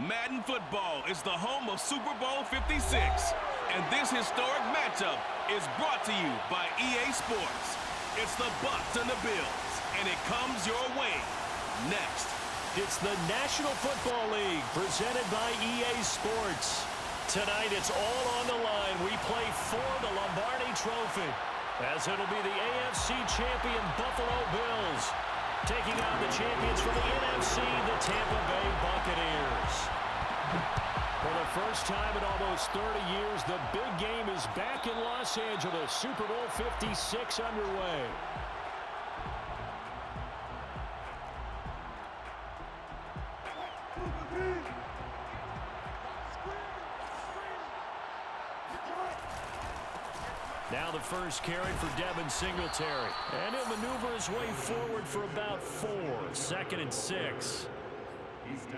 Madden Football is the home of Super Bowl 56, and this historic matchup is brought to you by EA Sports. It's the Bucs and the Bills, and it comes your way. Next. It's the National Football League presented by EA Sports. Tonight it's all on the line. We play for the Lombardi Trophy, as it'll be the AFC champion Buffalo Bills taking on the champions from the NFC, the Tampa Bay Buccaneers. For the first time in almost 30 years, the big game is back in Los Angeles. Super Bowl 56 underway. Now the first carry for Devin Singletary. And he'll maneuver his way forward for about 4. 2nd and 6.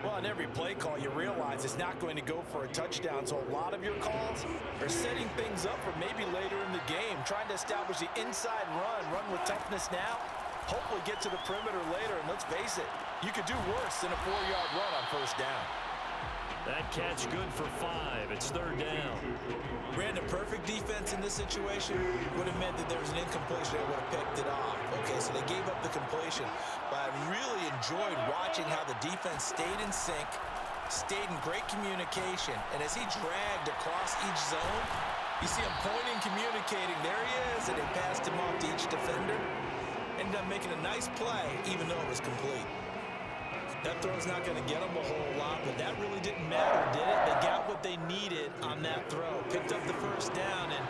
Well, on every play call, you realize it's not going to go for a touchdown. So a lot of your calls are setting things up for maybe later in the game, trying to establish the inside run with toughness now, hopefully get to the perimeter later. And let's face it, you could do worse than a 4-yard run on first down. That catch good for 5. It's 3rd down. Ran the perfect defense in this situation. Would have meant that there was an incompletion. They would have picked it off. Okay, so they gave up the completion. But I really enjoyed watching how the defense stayed in sync, stayed in great communication. And as he dragged across each zone, you see him pointing, communicating. There he is. And they passed him off to each defender. Ended up making a nice play, even though it was complete. That throw's not going to get them a whole lot, but that really didn't matter, did it? They got what they needed on that throw. Picked up the first down, and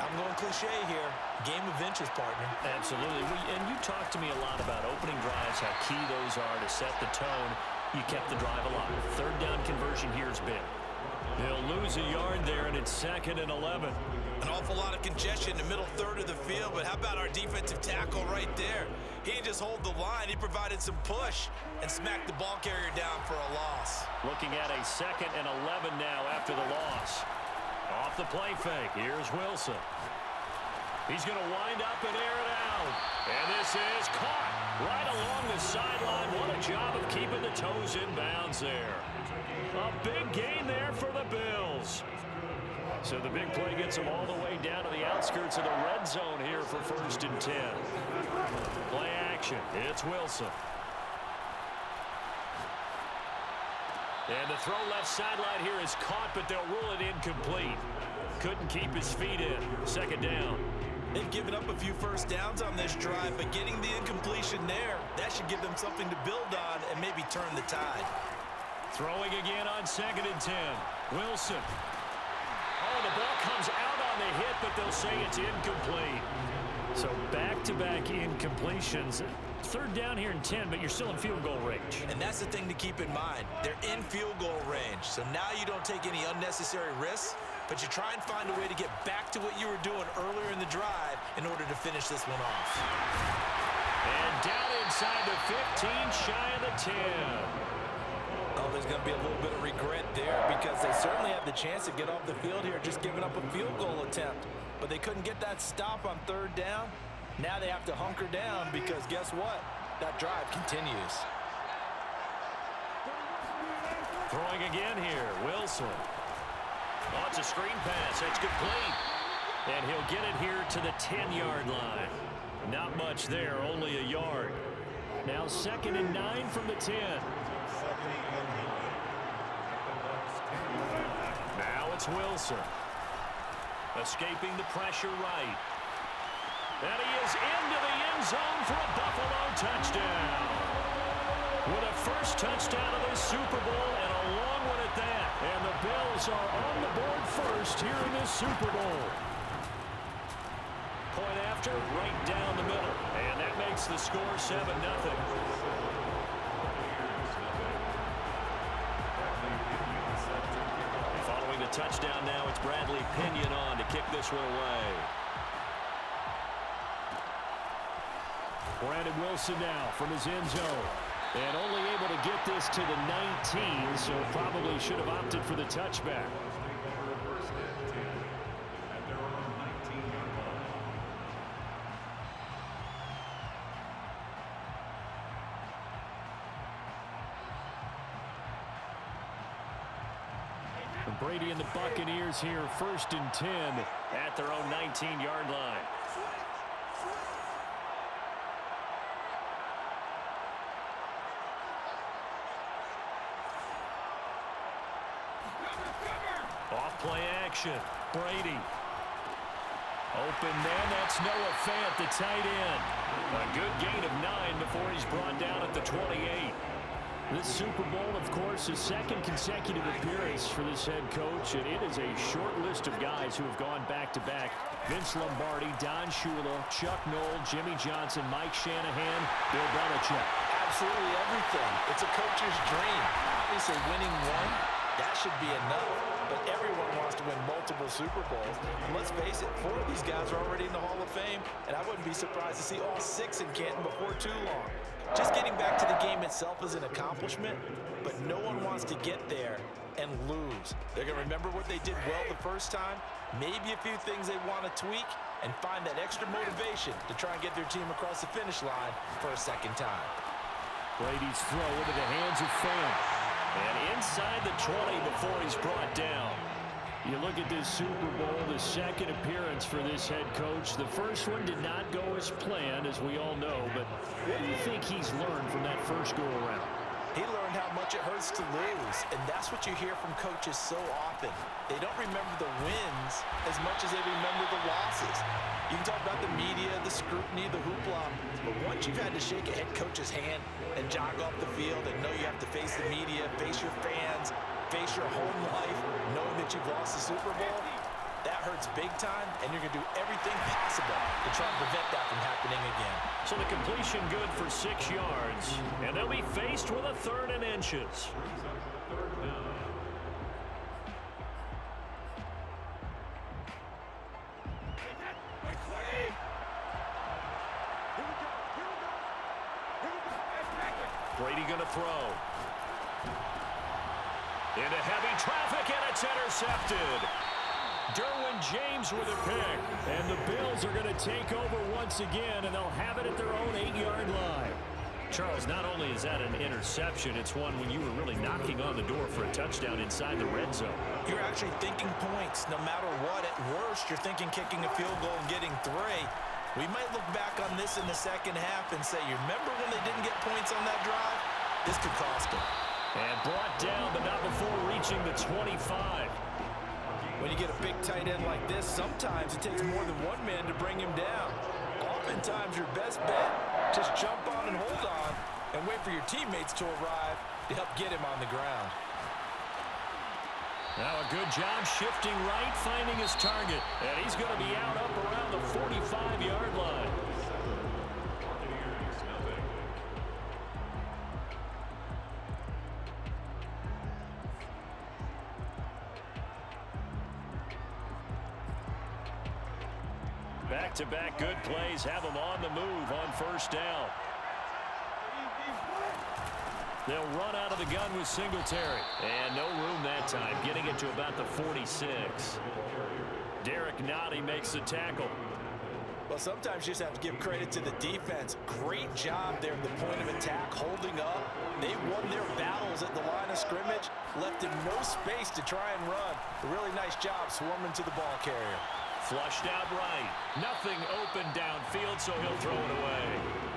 I'm going cliche here. Game of inches, partner. Absolutely. And you talked to me a lot about opening drives, how key those are to set the tone. You kept the drive alive. 3rd down conversion here is big. They'll lose a yard there, and it's 2nd and 11. An awful lot of congestion in the middle third of the field, but how about our defensive tackle right there? He didn't just hold the line. He provided some push and smacked the ball carrier down for a loss. Looking at a 2nd and 11 now after the loss. Off the play fake. Here's Wilson. He's going to wind up and air it out. And this is caught right along the sideline. What a job of keeping the toes in bounds there. A big gain there for the Bills. So the big play gets them all the way down to the outskirts of the red zone here for 1st and 10. Play action. It's Wilson. And the throw left sideline here is caught, but they'll rule it incomplete. Couldn't keep his feet in. 2nd down. They've given up a few first downs on this drive, but getting the incompletion there, that should give them something to build on and maybe turn the tide. Throwing again on 2nd and 10. Wilson. Oh, the ball comes out on the hit, but they'll say it's incomplete. So back-to-back incompletions. 3rd down here in 10, but you're still in field goal range. And that's the thing to keep in mind. They're in field goal range. So now you don't take any unnecessary risks, but you try and find a way to get back to what you were doing earlier in the drive in order to finish this one off. And down inside the 15, shy of the 10. Oh, there's going to be a little bit of regret there because they certainly had the chance to get off the field here, just giving up a field goal attempt. But they couldn't get that stop on 3rd down. Now they have to hunker down because guess what? That drive continues. Throwing again here, Wilson. Oh, it's a screen pass. That's complete. And he'll get it here to the 10-yard line. Not much there, only a yard. Now 2nd and 9 from the 10. Now it's Wilson. Escaping the pressure right. And he is into the end zone for a Buffalo touchdown. With a first touchdown of this Super Bowl and a long one at that. And the Bills are on the board first here in this Super Bowl. Point after, right down the middle. And that makes the score 7-0. Following the touchdown now, it's Bradley Pinion on to kick this one away. Brandon Wilson now from his end zone. And only able to get this to the 19, so probably should have opted for the touchback. Brady and the Buccaneers here, 1st and 10 at their own 19-yard line. Off play action. Brady. Open man. That's Noah Fant, the tight end. A good gain of 9 before he's brought down at the 28. This Super Bowl, of course, his 2nd consecutive appearance for this head coach, and it is a short list of guys who have gone back-to-back. Vince Lombardi, Don Shula, Chuck Noll, Jimmy Johnson, Mike Shanahan, Bill Belichick. Absolutely everything. It's a coach's dream. Obviously, winning one, that should be enough. But everyone wants to win multiple Super Bowls. And let's face it, 4 of these guys are already in the Hall of Fame, and I wouldn't be surprised to see all 6 in Canton before too long. Just getting back to the game itself is an accomplishment, but no one wants to get there and lose. They're going to remember what they did well the first time, maybe a few things they want to tweak, and find that extra motivation to try and get their team across the finish line for a second time. Brady's throw into the hands of Fant. And inside the 20 before he's brought down. You look at this Super Bowl, the 2nd appearance for this head coach. The first one did not go as planned, as we all know. But what do you think he's learned from that first go-around? He learned how much it hurts to lose, and that's what you hear from coaches so often. They don't remember the wins as much as they remember the losses. You can talk about the media, the scrutiny, the hoopla, but once you've had to shake a head coach's hand and jog off the field and know you have to face the media, face your fans, face your home life, knowing that you've lost the Super Bowl, that hurts big time, and you're going to do everything possible to try and prevent that from happening again. So the completion good for 6 yards, and they'll be faced with a 3rd and inches. Brady going to throw. Into heavy traffic, and it's intercepted. Derwin James with a pick. And the Bills are going to take over once again, and they'll have it at their own 8-yard line. Charles, not only is that an interception, it's one when you were really knocking on the door for a touchdown inside the red zone. You're actually thinking points no matter what. At worst, you're thinking kicking a field goal and getting 3. We might look back on this in the second half and say, you remember when they didn't get points on that drive? This could cost them. And brought down, but not before reaching the 25. When you get a big tight end like this, sometimes it takes more than one man to bring him down. Oftentimes, your best bet, just jump on and hold on and wait for your teammates to arrive to help get him on the ground. Now a good job shifting right, finding his target. And he's going to be out up around the 45-yard line. Back-to-back good plays have them on the move on 1st down. They'll run out of the gun with Singletary. And no room that time, getting it to about the 46. Derek Nottie makes the tackle. Well, sometimes you just have to give credit to the defense. Great job there at the point of attack, holding up. They won their battles at the line of scrimmage, left him no space to try and run. A really nice job swarming to the ball carrier. Flushed out right. Nothing open downfield, so he'll throw it away.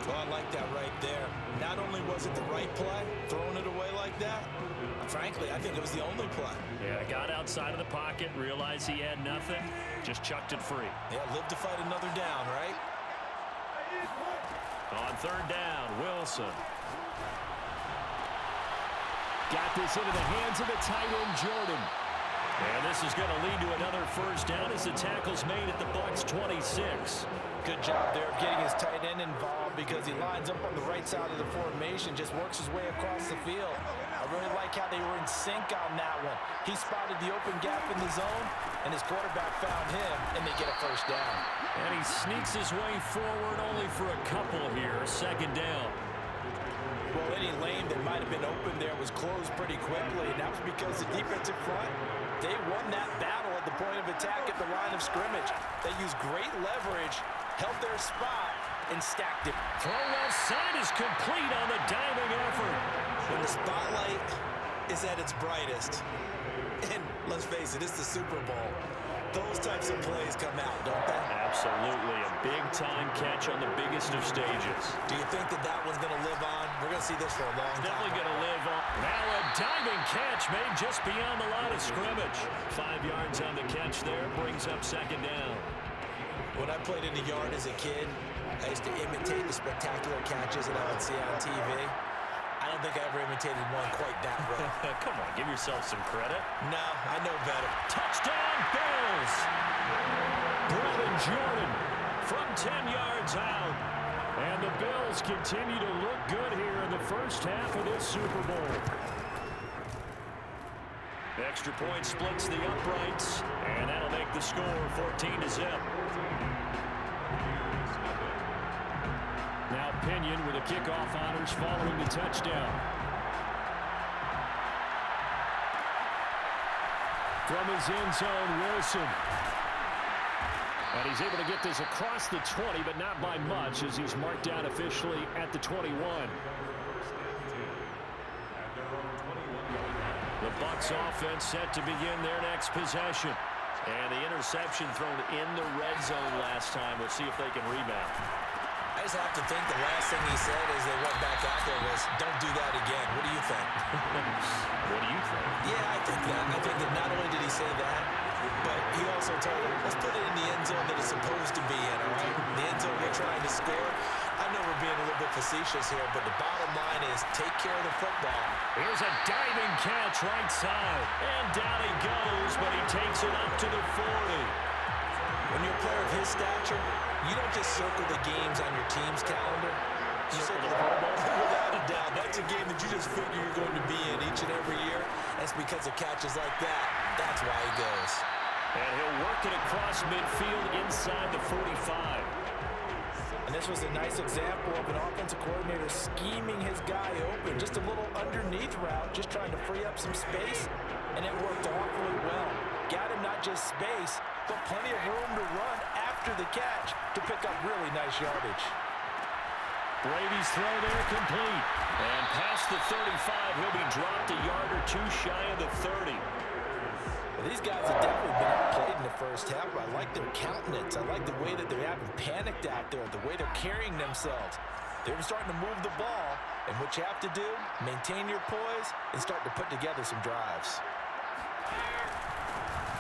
Well, I like that right there. Not only was it the right play, throwing it away like that, frankly, I think it was the only play. Yeah, got outside of the pocket, realized he had nothing, just chucked it free. Yeah, live to fight another down, right? On 3rd down, Wilson. Got this into the hands of the tight end, Jordan. And this is going to lead to another 1st down as the tackle's made at the Bucs' 26. Good job there of getting his tight end involved because he lines up on the right side of the formation, just works his way across the field. I really like how they were in sync on that one. He spotted the open gap in the zone, and his quarterback found him, and they get a 1st down. And he sneaks his way forward only for a couple here, 2nd down. Well, any lane that might have been open there was closed pretty quickly, and that was because the defensive front, they won that battle at the point of attack at the line of scrimmage. They used great leverage, held their spot, and stacked it. Throw left side is complete on the diving effort. When the spotlight is at its brightest. And let's face it, it's the Super Bowl. Those types of plays come out, don't they? Absolutely. A big-time catch on the biggest of stages. Do you think that one's going to live on? We're going to see this for a long time. Definitely going to live on. Now a diving catch made just beyond the line of scrimmage. 5 yards on the catch there. Brings up second down. When I played in the yard as a kid, I used to imitate the spectacular catches that I would see on TV. I don't think I ever imitated one quite that well. Come on, give yourself some credit. No, I know better. Touchdown, Bills! Brevin Jordan from 10 yards out. And the Bills continue to look good here in the first half of this Super Bowl. Extra point splits the uprights, and that'll make the score 14-0. Now Pinion with the kickoff honors following the touchdown. From his end zone, Wilson. And he's able to get this across the 20, but not by much, as he's marked down officially at the 21. The Bucs offense set to begin their next possession. And the interception thrown in the red zone last time. We'll see if they can rebound. I just have to think the last thing he said as they went back out there was, don't do that again. What do you think? What do you think? Yeah, I think that. I think that not only did he say that, but he also told him, let's put it in the end zone that it's supposed to be in, all right? The end zone we're trying to score. I know we're being a little bit facetious here, but the bottom line is take care of the football. Here's a diving catch right side. And down he goes, but he takes it up to the 40. When you're a player of his stature, you don't just circle the games on your team's calendar. You circle the football. Without a doubt, that's a game that you just figure you're going to be in each and every year. That's because of catches like that. That's why he goes. And he'll work it across midfield inside the 45. And this was a nice example of an offensive coordinator scheming his guy open. Just a little underneath route, just trying to free up some space. And it worked awfully well. Got him not just space, but plenty of room to run after the catch to pick up really nice yardage. Brady's throw there complete. And past the 35, he'll be dropped a yard or two shy of the 30. Well, these guys have definitely been outplayed in the first half, but I like their countenance. I like the way that they haven't panicked out there, the way they're carrying themselves. They're starting to move the ball, and what you have to do, maintain your poise and start to put together some drives.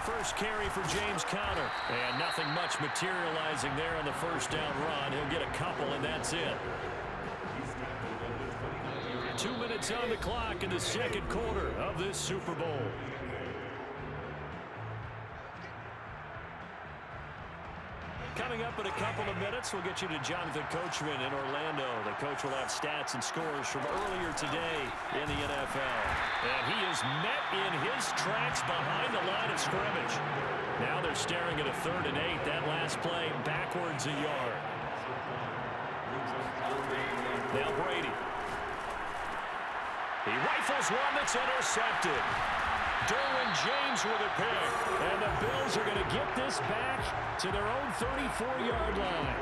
First carry for James Conner. And nothing much materializing there on the first down run. He'll get a couple, and that's it. 2 minutes on the clock in the second quarter of this Super Bowl. Coming up in a couple of minutes, we'll get you to Jonathan Coachman in Orlando. The coach will have stats and scores from earlier today in the NFL. And he is met in his tracks behind the line of scrimmage. Now they're staring at a 3rd and 8. That last play backwards a yard. Now Brady. He rifles one that's intercepted. Derwin James with a pick. And the Bills are going to get this back to their own 34-yard line.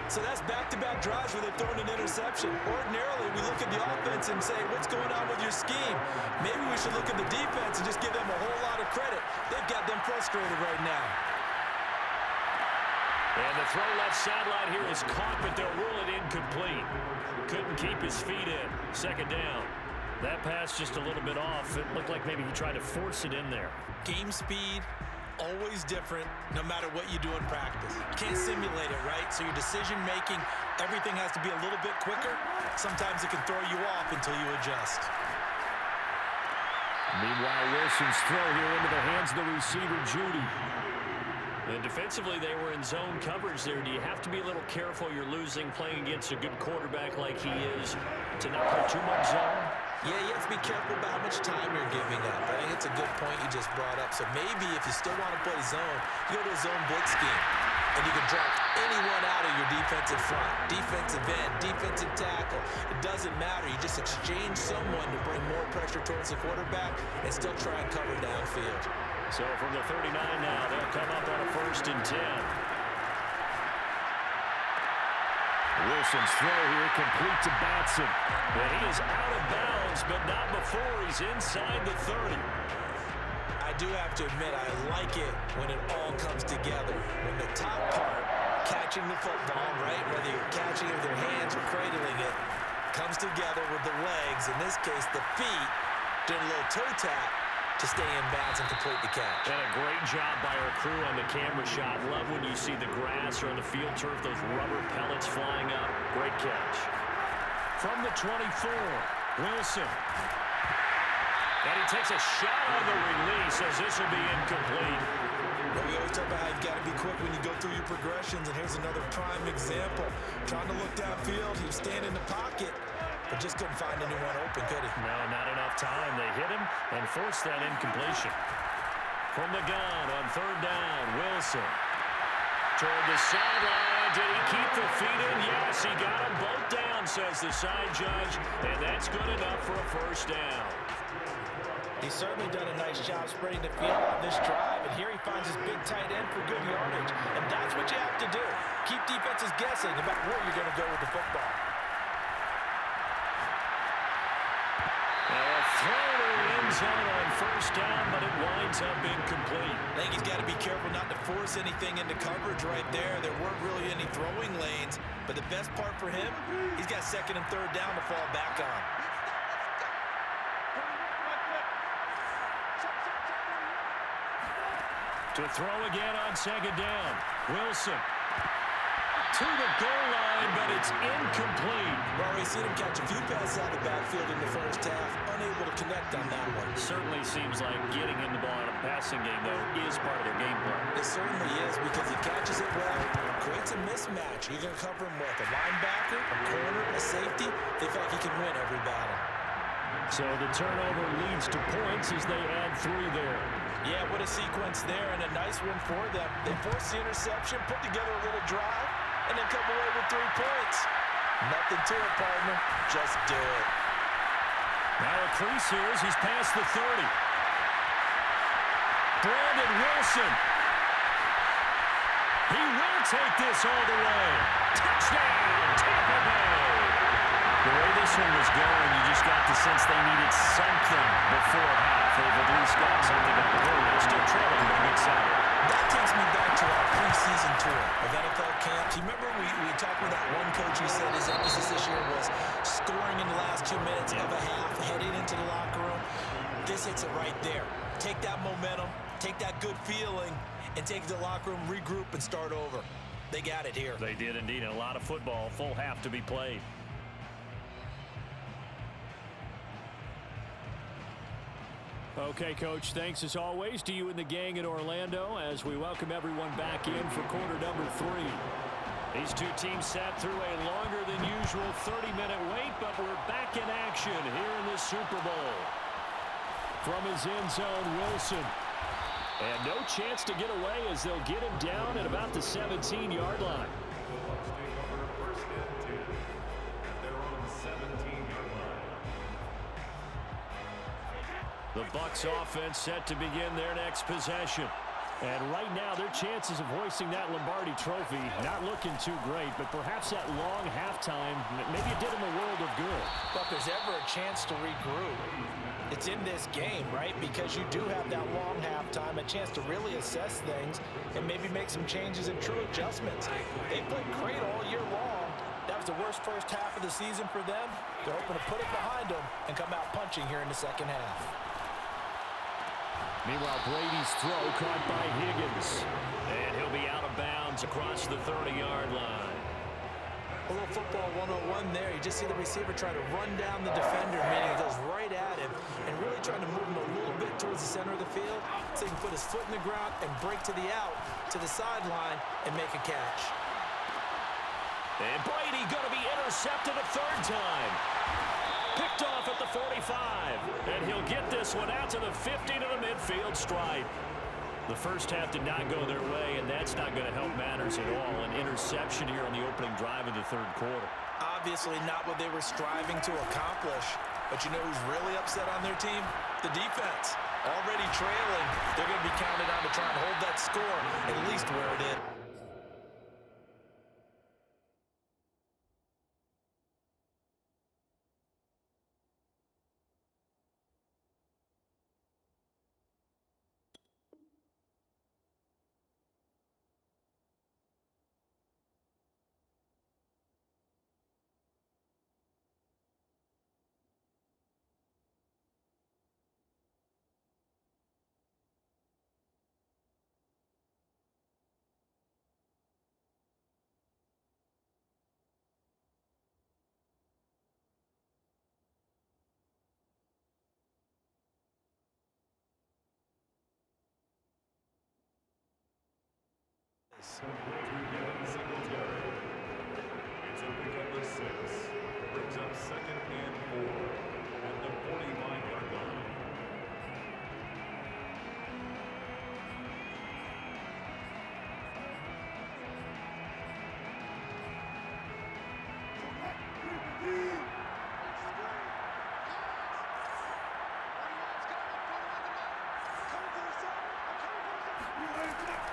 So that's back-to-back drives where they've thrown an interception. Ordinarily, we look at the offense and say, what's going on with your scheme? Maybe we should look at the defense and just give them a whole lot of credit. They've got them frustrated right now. And the throw left sideline here is caught, but they'll rule it incomplete. Couldn't keep his feet in. Second down. That pass just a little bit off. It looked like maybe he tried to force it in there. Game speed, always different, no matter what you do in practice. You can't simulate it, right? So your decision-making, everything has to be a little bit quicker. Sometimes it can throw you off until you adjust. Meanwhile, Wilson's throw here into the hands of the receiver, Judy. And defensively, they were in zone coverage there. Do you have to be a little careful? You're losing playing against a good quarterback like he is to not play too much zone? Yeah, you have to be careful about how much time you're giving up. I think it's a good point you just brought up. So maybe if you still want to play zone, you go to a zone blitz scheme. And you can drop anyone out of your defensive front. Defensive end, defensive tackle. It doesn't matter. You just exchange someone to bring more pressure towards the quarterback and still try and cover downfield. So from the 39 now, they'll come up on a 1st and 10. Wilson's throw here complete to Batson. And he is out of bounds, but not before he's inside the 30. I do have to admit, I like it when it all comes together. When the top part, catching the football, right, whether you're catching it with your hands or cradling it, comes together with the legs, in this case the feet, doing a little toe tap to stay in bounds and complete the catch. And a great job by our crew on the camera shot. Love when you see the grass or on the field turf, those rubber pellets flying up. Great catch. From the 24, Wilson. And he takes a shot on the release as this will be incomplete. Well, we always talk about how you've got to be quick when you go through your progressions, and here's another prime example. Trying to look downfield, he was standing in the pocket, but just couldn't find anyone open, could he? No, not enough time. They hit him and forced that incompletion. From the gun on third down, Wilson. Toward the sideline. Did he keep the feet in? Yes, he got them both down, says the side judge, and that's good enough for a first down. He's certainly done a nice job spreading the field on this drive, and here he finds his big tight end for good yardage. And that's what you have to do. Keep defenses guessing about where you're going to go with the football. Throw to the end zone on first down, but it winds up incomplete. I think he's got to be careful not to force anything into coverage right there. There weren't really any throwing lanes, but the best part for him, he's got second and third down to fall back on. To throw again on second down. Wilson to the goal line, but it's incomplete. Well, we've seen him catch a few passes out of the backfield in the first half, unable to connect on that one. Certainly seems like getting him the ball in a passing game, though, is part of their game plan. It certainly is, because he catches it well, creates a mismatch. You're going to cover him with a linebacker, a corner, a safety. They feel like he can win every battle. So the turnover leads to points as they add 3 there. Yeah, what a sequence there, and a nice one for them. They force the interception, put together a little drive, and then come away with 3 points. Nothing to it, partner. Just do it. Now a crease here as he's past the 30. Brandon Wilson. He will take this all the way. Touchdown, Tampa Bay. The way this one was going, you just got the sense they needed something before half. They've at least got something on the board. They're still trailing by mid-7. That takes me back to our preseason tour of NFL camps. You remember we talked with that one coach who said his emphasis this year was scoring in the last 2 minutes of a half, heading into the locker room. This hits it right there. Take that momentum, take that good feeling, and take it to the locker room, regroup, and start over. They got it here. They did indeed. And a lot of football, full half to be played. Okay, Coach, thanks as always to you and the gang in Orlando as we welcome everyone back in for quarter number 3. These two teams sat through a longer than usual 30-minute wait, but we're back in action here in the Super Bowl. From his end zone, Wilson. And no chance to get away as they'll get him down at about the 17-yard line. The Bucs offense set to begin their next possession. And right now, their chances of hoisting that Lombardi trophy not looking too great, but perhaps that long halftime, maybe it did them a world of good. But if there's ever a chance to regroup, it's in this game, right? Because you do have that long halftime, a chance to really assess things and maybe make some changes and true adjustments. They played great all year long. That was the worst first half of the season for them. They're hoping to put it behind them and come out punching here in the second half. Meanwhile, Brady's throw caught by Higgins. And he'll be out of bounds across the 30-yard line. A little football 101 there. You just see the receiver try to run down the defender, meaning he goes right at him, and really trying to move him a little bit towards the center of the field so he can put his foot in the ground and break to the out, to the sideline, and make a catch. And Brady going to be intercepted a third time. Picked off at the 45. And he'll get this one out to the 50 to the midfield stripe. The first half did not go their way, and that's not going to help matters at all. An interception here on the opening drive of the third quarter. Obviously not what they were striving to accomplish. But you know who's really upset on their team? The defense. Already trailing. They're going to be counted on to try and hold that score at least where it is. yards. It's a pickup of 6. Brings up 2nd and 4 at the 45-yard line.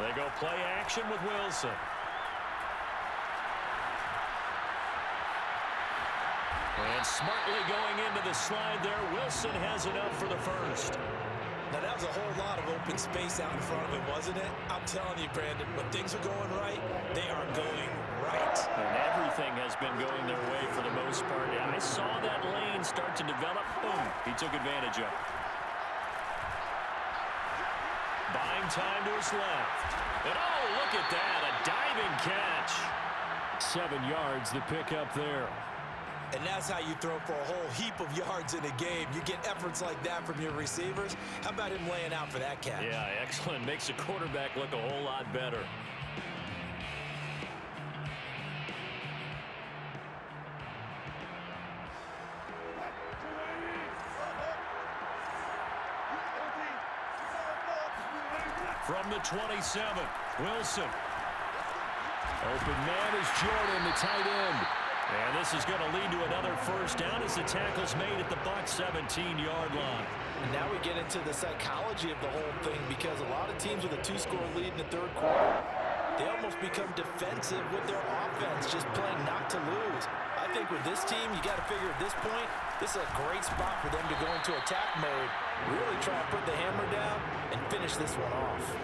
They go play action with Wilson. And smartly going into the slide there, Wilson has enough for the first. Now, that was a whole lot of open space out in front of him, wasn't it? I'm telling you, Brandon, when things are going right, they are going right. And everything has been going their way for the most part. I saw that lane start to develop. Boom, he took advantage of it. Buying time to his left. And oh, look at that, a diving catch. 7 yards, the pickup there. And that's how you throw for a whole heap of yards in a game. You get efforts like that from your receivers. How about him laying out for that catch? Yeah, excellent. Makes the quarterback look a whole lot better. From the 27, Wilson. Open man is Jordan, the tight end. And this is going to lead to another first down as the tackle's made at the Bucs 17-yard line. And now we get into the psychology of the whole thing, because a lot of teams with a 2-score lead in the third quarter, they almost become defensive with their offense, just playing not to lose. I think with this team, you got to figure at this point, this is a great spot for them to go into attack mode, really try to put the hammer down and finish this one off.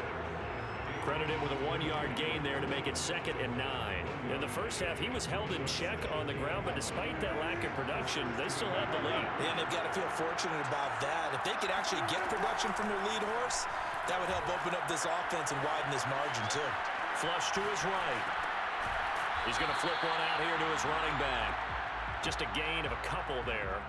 Credited with a 1-yard gain there to make it 2nd and 9. In the first half, he was held in check on the ground, but despite that lack of production, they still have the lead. And they've got to feel fortunate about that. If they could actually get production from their lead horse, that would help open up this offense and widen this margin too. Flush to his right. He's going to flip one out here to his running back. Just a gain of a couple there.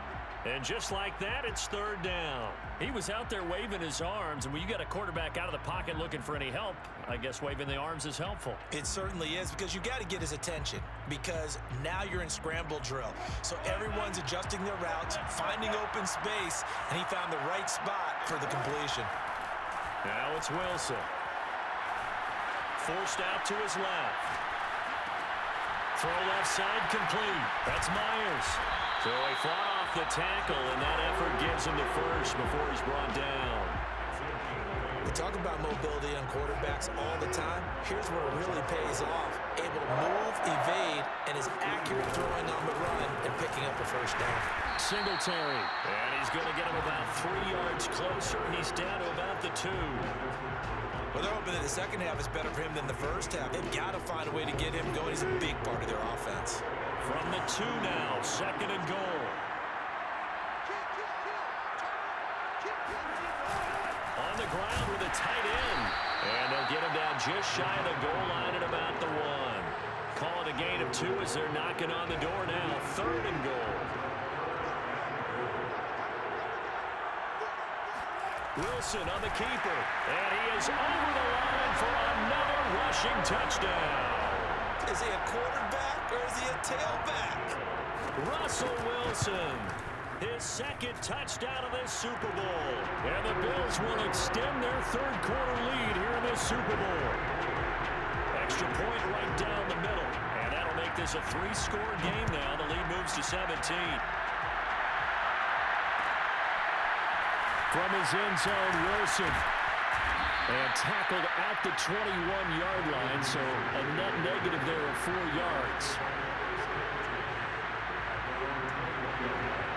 And just like that, it's 3rd down. He was out there waving his arms, and when you got a quarterback out of the pocket looking for any help, I guess waving the arms is helpful. It certainly is, because you got to get his attention, because now you're in scramble drill. So everyone's adjusting their routes, finding open space, and he found the right spot for the completion. Now it's Wilson. Forced out to his left. Throw left side complete. That's Myers. So he fought off the tackle, and that effort gives him the first before he's brought down. We talk about mobility on quarterbacks all the time. Here's where it really pays off. Able to move, evade, and is accurate throwing on the run and picking up a first down. Singletary. And he's going to get him about 3 yards closer. He's down to about the 2. Well, they're hoping that the second half is better for him than the first half. They've got to find a way to get him going. He's a big part of their offense. From the 2 now, 2nd and goal. On the ground with a tight end. And they'll get him down just shy of the goal line at about the 1. Call it a gain of 2 as they're knocking on the door now. 3rd and goal. Wilson on the keeper. And he is over the line for another rushing touchdown. Is he a quarterback or is he a tailback? Russell Wilson, his 2nd touchdown of this Super Bowl. And the Bills will extend their 3rd quarter lead here in this Super Bowl. Extra point right down the middle. And that'll make this a 3-score game now. The lead moves to 17. From his end zone, Wilson. And tackled at the 21-yard line, so a net negative there of 4 yards.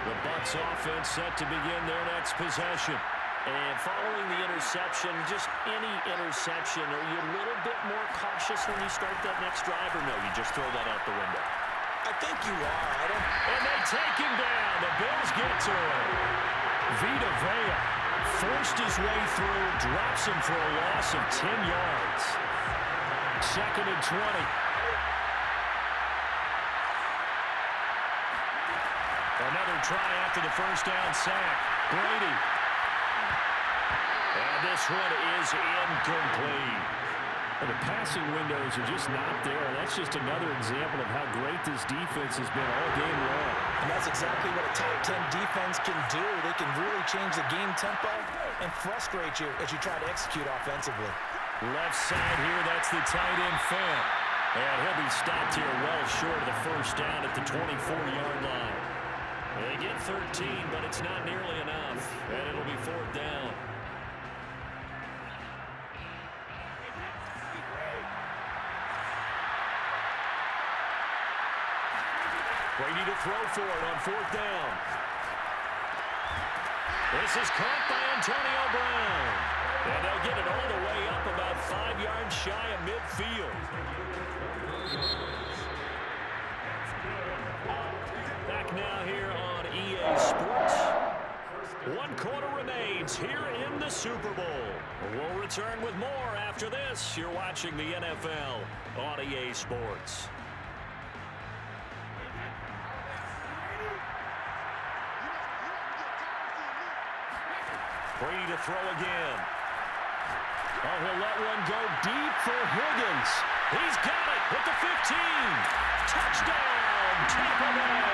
The Bucs offense set to begin their next possession. And following the interception, just any interception, are you a little bit more cautious when you start that next drive, or no, you just throw that out the window? I think you are. And they take him down. The Bills get to him. Vita Vea forced his way through, drops him for a loss of 10 yards. 2nd and 20. Another try after the first down sack. Brady. And this one is incomplete. Well, the passing windows are just not there. That's just another example of how great this defense has been all game long. And that's exactly what a top 10 defense can do. They can really change the game tempo and frustrate you as you try to execute offensively. Left side here, that's the tight end Fant. And he'll be stopped here well short of the first down at the 24-yard line. They get 13, but it's not nearly enough. And it'll be 4th down. Brady to throw for it on 4th down. This is caught by Antonio Brown. And they'll get it all the way up about 5 yards shy of midfield. Back now here on EA Sports. 1 quarter remains here in the Super Bowl. We'll return with more after this. You're watching the NFL on EA Sports. Brady to throw again. Oh, he'll let one go deep for Higgins. He's got it at the 15. Touchdown, Tampa Bay.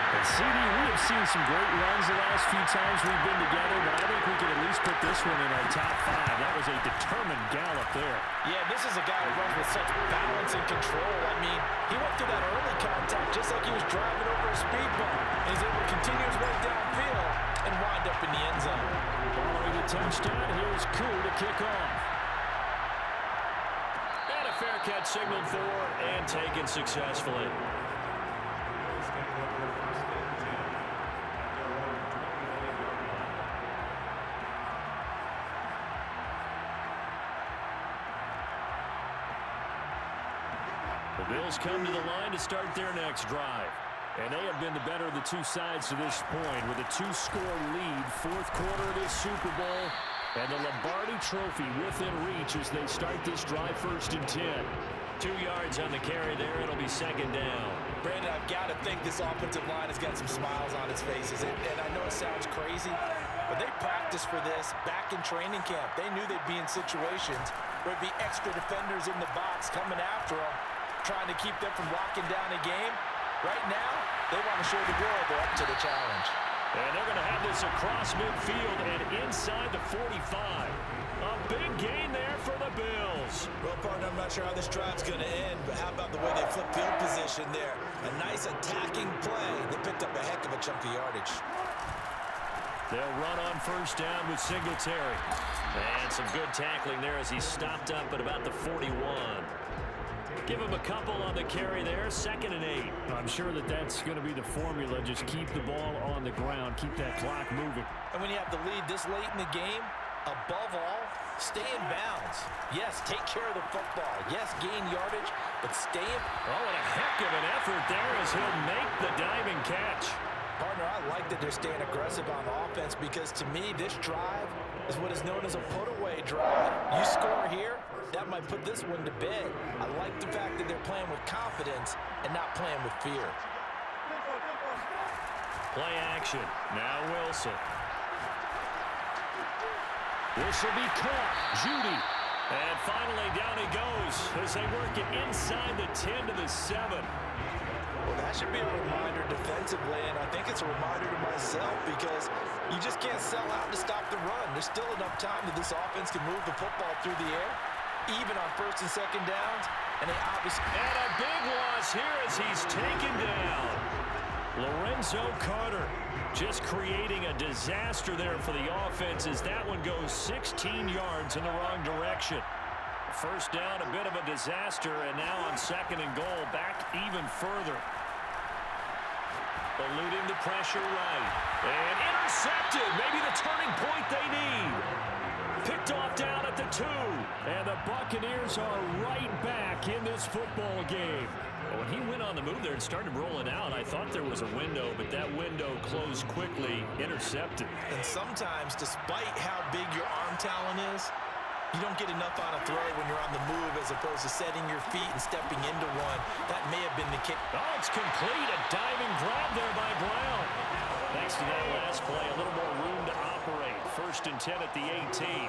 And CD, we have seen some great runs the last few times we've been together, but I think we can at least put this one in our top 5. That was a determined gallop there. Yeah, this is a guy who runs with such balance and control. I mean, he went through that early contact just like he was driving over a speed bump. And he's able to continue his way downfield and wind up in the end zone. Following the touchdown, here's Koo to kick off. And a fair catch signaled for and taken successfully. The Bills come to the line to start their next drive. And they have been the better of the two sides to this point with a 2-score lead, 4th quarter of this Super Bowl, and the Lombardi Trophy within reach as they start this drive 1st and 10. 2 yards on the carry there. It'll be 2nd down. Brandon, I've got to think this offensive line has got some smiles on its faces. And I know it sounds crazy, but they practiced for this back in training camp. They knew they'd be in situations where there'd be extra defenders in the box coming after them, trying to keep them from locking down a game. Right now, they want to show the world they're up to the challenge. And they're going to have this across midfield and inside the 45. A big gain there for the Bills. Well, partner, I'm not sure how this drive's going to end, but how about the way they flip field position there? A nice attacking play. They picked up a heck of a chunk of yardage. They'll run on 1st down with Singletary. And some good tackling there as he stopped up at about the 41. Give him a couple on the carry there, 2nd and 8. I'm sure that's going to be the formula. Just keep the ball on the ground, keep that clock moving. And when you have the lead this late in the game, above all, stay in bounds. Yes, take care of the football. Yes, gain yardage, but stay in. Oh, and a heck of an effort there as he'll make the diving catch. Partner, I like that they're staying aggressive on offense because to me, this drive is what is known as a put-away drive. You score here, that might put this one to bed. I like the fact that they're playing with confidence and not playing with fear. Play action. Now Wilson. This will be caught. Judy. And finally down he goes as they work it inside the 10 to the 7. Well, that should be a reminder defensively, and I think it's a reminder to myself because you just can't sell out to stop the run. There's still enough time that this offense can move the football through the air, even on 1st and 2nd downs, and they obviously... And a big loss here as he's taken down. Lorenzo Carter just creating a disaster there for the offense as that one goes 16 yards in the wrong direction. 1st down, a bit of a disaster, and now on 2nd and goal, back even further. Eluding the pressure right. And intercepted. Maybe the turning point they need. Picked off down at the 2. And the Buccaneers are right back in this football game. When he went on the move there and started rolling out, I thought there was a window, but that window closed quickly, intercepted. And sometimes, despite how big your arm talent is, you don't get enough on a throw when you're on the move as opposed to setting your feet and stepping into one. That may have been the kick. Oh, it's complete. A diving grab there by Brown. Thanks to that last play, a little more room to operate. 1st and 10 at the 18.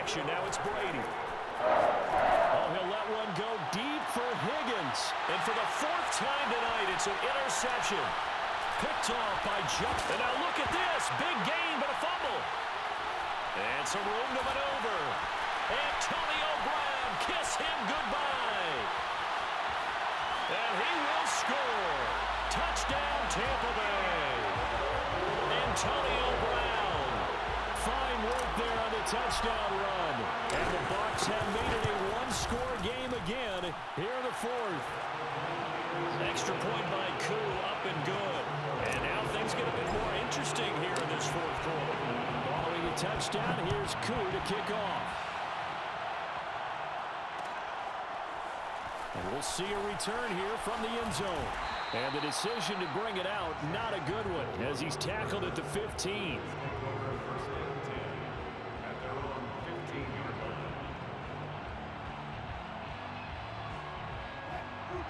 action. Now it's Brady. Oh, he'll let one go deep for Higgins. And for the fourth time tonight, it's an interception. Picked off by Jump. And now look at this. Big gain, but a fumble. And some room to maneuver. Antonio Brown, kiss him goodbye. And he will score. Touchdown, Tampa Bay. Antonio Brown. Fine work there on the touchdown run. And the Bucs have made it a one-score game again here in the fourth. Extra point by Koo, up and good. And now things get a bit more interesting here in this fourth quarter. Following the touchdown, here's Koo to kick off. And we'll see a return here from the end zone. And the decision to bring it out, not a good one, as he's tackled at the 15.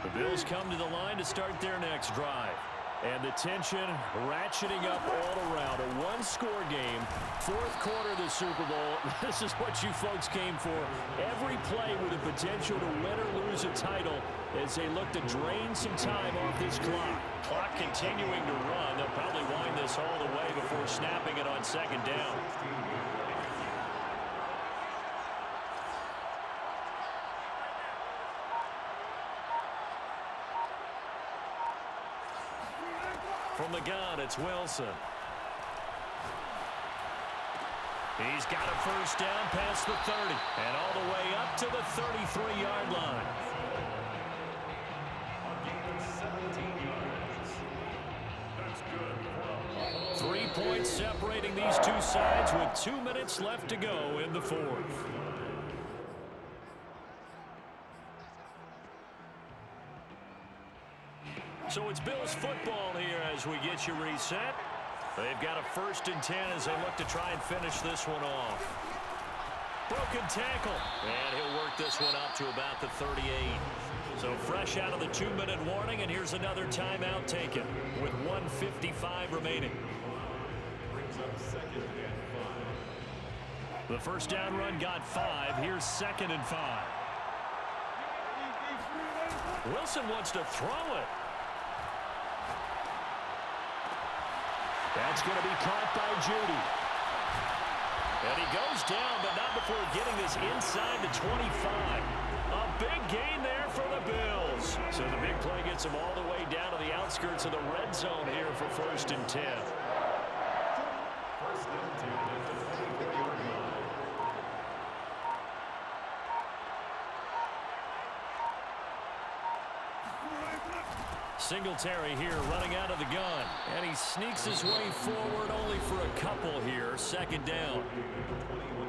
The Bills come to the line to start their next drive. And the tension ratcheting up all around. A one-score game, fourth quarter of the Super Bowl. This is what you folks came for. Every play with the potential to win or lose a title as they look to drain some time off this clock. Clock continuing to run. They'll probably wind this all the way before snapping it on second down. From the gun, it's Wilson. He's got a first down past the 30 and all the way up to the 33-yard line. That's good. 3 points separating these two sides with 2 minutes left to go in the fourth. So it's Bills football here as we get you reset. They've got a 1st and 10 as they look to try and finish this one off. Broken tackle. And he'll work this one up to about the 38. So fresh out of the 2-minute warning, and here's another timeout taken with 1:55 remaining. Brings up 2nd and 5. The first down run got 5. Here's 2nd and 5. Wilson wants to throw it. That's going to be caught by Judy. And he goes down, but not before getting this inside the 25. A big gain there for the Bills. So the big play gets them all the way down to the outskirts of the red zone here for 1st and 10. 1st and 10 at the 25-yard line. Singletary here running out of the gun. And he sneaks his way forward only for a couple here. 2nd down.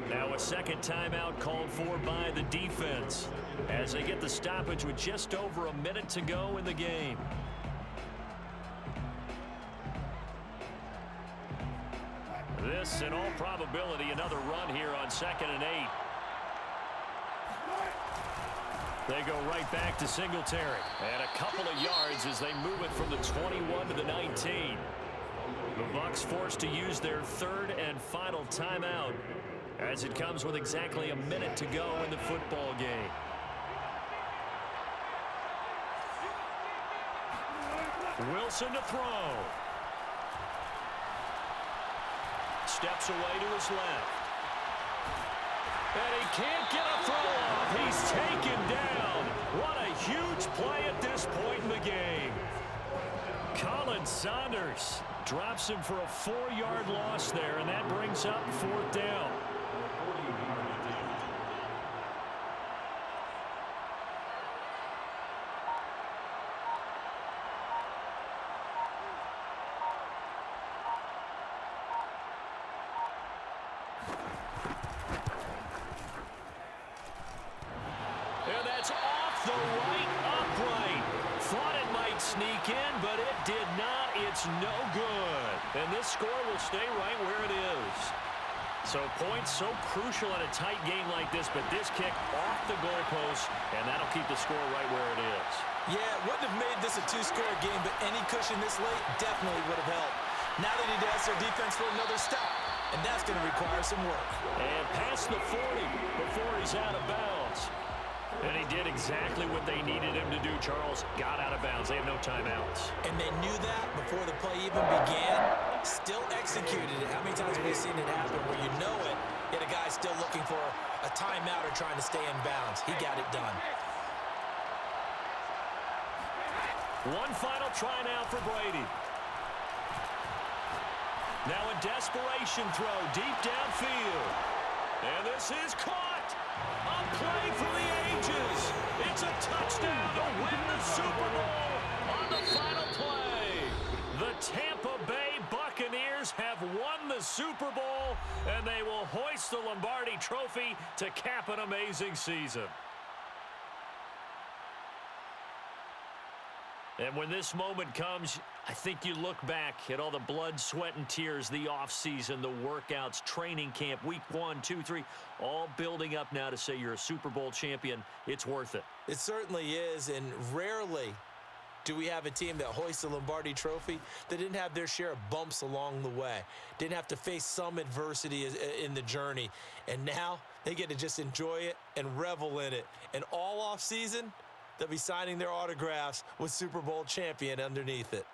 Now a second timeout called for by the defense as they get the stoppage with just over a minute to go in the game. This, in all probability, another run here on 2nd and 8. They go right back to Singletary. And a couple of yards as they move it from the 21 to the 19. The Bucs forced to use their 3rd and final timeout as it comes with exactly a minute to go in the football game. Wilson to throw. Steps away to his left. And he can't get a throw off. He's taken down. What a huge play at this point in the game. Colin Saunders drops him for a 4-yard loss there, and that brings up 4th down. Off the right upright. Thought it might sneak in, but it did not. It's no good. And this score will stay right where it is. So points so crucial in a tight game like this, but this kick off the goalpost, and that'll keep the score right where it is. Yeah, it wouldn't have made this a 2-score game, but any cushion this late definitely would have helped. Now they need to ask their defense for another stop. and that's going to require some work. And past the 40 before he's out of bounds. And he did exactly what they needed him to do, Charles. Got out of bounds. They have no timeouts. And they knew that before the play even began. Still executed it. How many times have we seen it happen where you know it, yet a guy's still looking for a timeout or trying to stay in bounds? He got it done. One final try now for Brady. Now a desperation throw deep downfield. And this is caught. A play for the ages. It's a touchdown to win the Super Bowl on the final play. The Tampa Bay Buccaneers have won the Super Bowl, and they will hoist the Lombardi Trophy to cap an amazing season. And when this moment comes, I think you look back at all the blood, sweat, and tears, the offseason, the workouts, training camp, week 1, 2, 3, all building up now to say you're a Super Bowl champion. It's worth it. It certainly is, and rarely do we have a team that hoists the Lombardi Trophy that didn't have their share of bumps along the way, didn't have to face some adversity in the journey, and now they get to just enjoy it and revel in it. And all offseason, they'll be signing their autographs with Super Bowl champion underneath it.